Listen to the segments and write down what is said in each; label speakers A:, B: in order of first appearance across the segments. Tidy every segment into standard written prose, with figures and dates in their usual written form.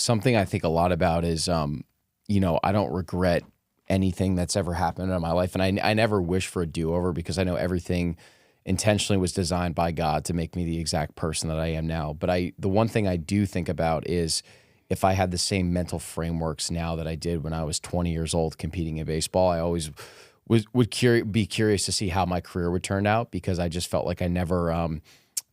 A: something I think a lot about is, I don't regret anything that's ever happened in my life. And I never wish for a do-over because I know everything intentionally was designed by God to make me the exact person that I am now. But the one thing I do think about is if I had the same mental frameworks now that I did when I was 20 years old competing in baseball, I always be curious to see how my career would turn out because I just felt like I never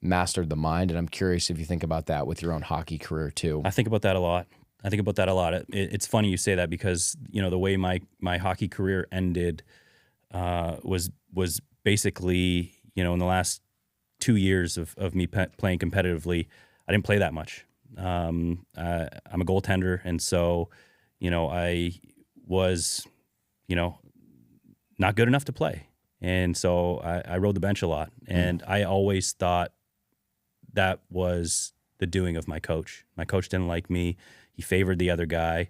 A: mastered the mind. And I'm curious if you think about that with your own hockey career too.
B: I think about that a lot. It's funny you say that because, the way my hockey career ended was basically, in the last 2 years of me playing competitively, I didn't play that much. I'm a goaltender, and so, I was, not good enough to play. And so I rode the bench a lot. And I always thought that was the doing of my coach. My coach didn't like me. He favored the other guy.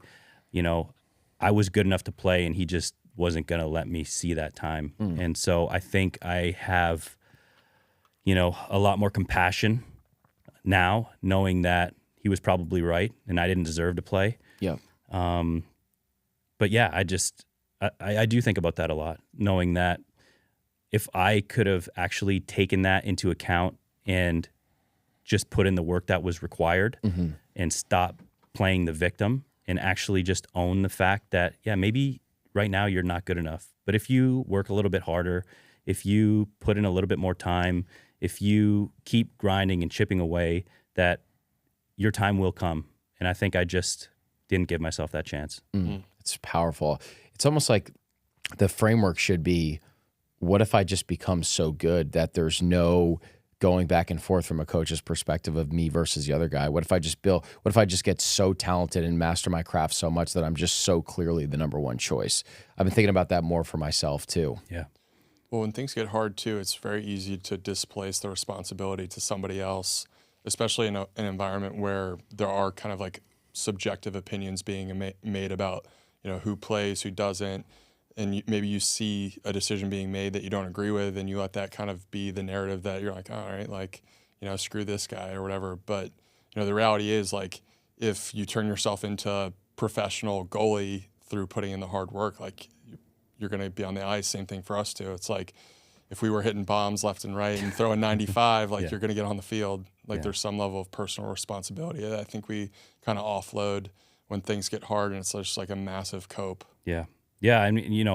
B: I was good enough to play, and he just wasn't going to let me see that time. And so I think I have, a lot more compassion now, knowing that he was probably right and I didn't deserve to play.
A: Yeah.
B: But yeah, I do think about that a lot, knowing that if I could have actually taken that into account and just put in the work that was required and stop playing the victim and actually just own the fact that, yeah, maybe right now you're not good enough. But if you work a little bit harder, if you put in a little bit more time, if you keep grinding and chipping away, that your time will come. And I think I just didn't give myself that chance.
A: It's powerful. It's almost like the framework should be, what if I just become so good that there's no going back and forth from a coach's perspective of me versus the other guy? What if I just get so talented and master my craft so much that I'm just so clearly the number one choice? I've been thinking about that more for myself too.
B: Yeah.
C: Well, when things get hard too, it's very easy to displace the responsibility to somebody else, especially in an environment where there are kind of like subjective opinions being made about, who plays, who doesn't. And maybe you see a decision being made that you don't agree with, and you let that kind of be the narrative that you're like, all right, like, screw this guy or whatever. But, the reality is, like, if you turn yourself into a professional goalie through putting in the hard work, like, you're going to be on the ice. Same thing for us too. It's like, if we were hitting bombs left and right and throwing 95, like, you're going to get on the field. Like, there's some level of personal responsibility that I think we kind of offload when things get hard, and it's just like a massive cope.
B: Yeah. Yeah, I mean,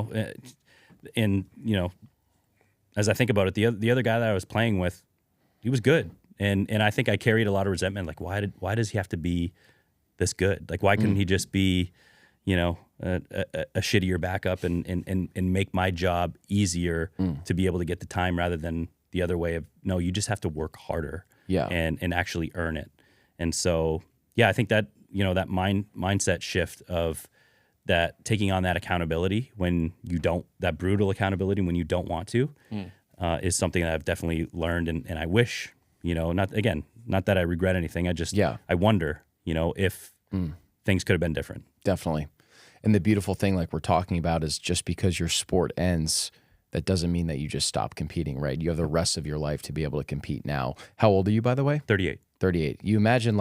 B: as I think about it, the other guy that I was playing with, he was good, and I think I carried a lot of resentment. Like, why does he have to be this good? Like, why couldn't he just be, a shittier backup and make my job easier to be able to get the time rather than the other way of, no, you just have to work harder, and actually earn it. And so, yeah, I think that that mindset shift of that taking on that accountability when you don't, that brutal accountability when you don't want to, is something that I've definitely learned. And I wish, not that I regret anything. I wonder, if things could have been different.
A: Definitely. And the beautiful thing, like we're talking about, is just because your sport ends, that doesn't mean that you just stop competing, right? You have the rest of your life to be able to compete now. How old are you, by the way?
B: 38.
A: 38. You imagine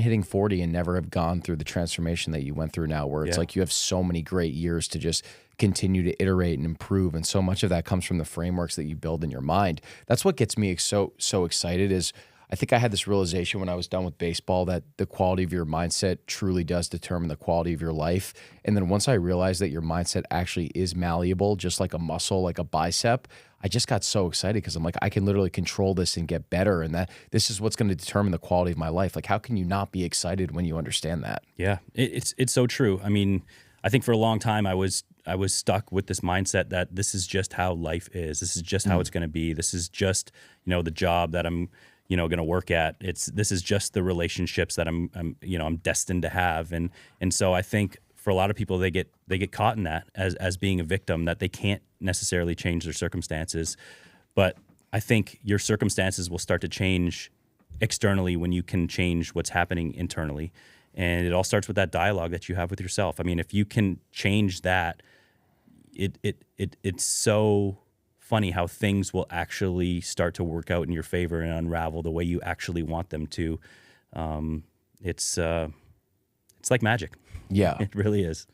A: hitting 40 and never have gone through the transformation that you went through now, where it's like you have so many great years to just continue to iterate and improve. And so much of that comes from the frameworks that you build in your mind. That's what gets me so excited is I think I had this realization when I was done with baseball that the quality of your mindset truly does determine the quality of your life. And then once I realized that your mindset actually is malleable, just like a muscle, like a bicep, I just got so excited because I'm like, I can literally control this and get better. And that this is what's going to determine the quality of my life. Like, how can you not be excited when you understand that?
B: Yeah, it's so true. I mean, I think for a long time I was stuck with this mindset that this is just how life is. This is just how it's going to be. This is just, the job that I'm going to work at. This is just the relationships that I'm destined to have. And so I think for a lot of people, they get caught in that as being a victim, that they can't necessarily change their circumstances. But I think your circumstances will start to change externally when you can change what's happening internally. And it all starts with that dialogue that you have with yourself. I mean, if you can change that, it's so funny how things will actually start to work out in your favor and unravel the way you actually want them to. it's like magic.
A: Yeah.
B: It really is.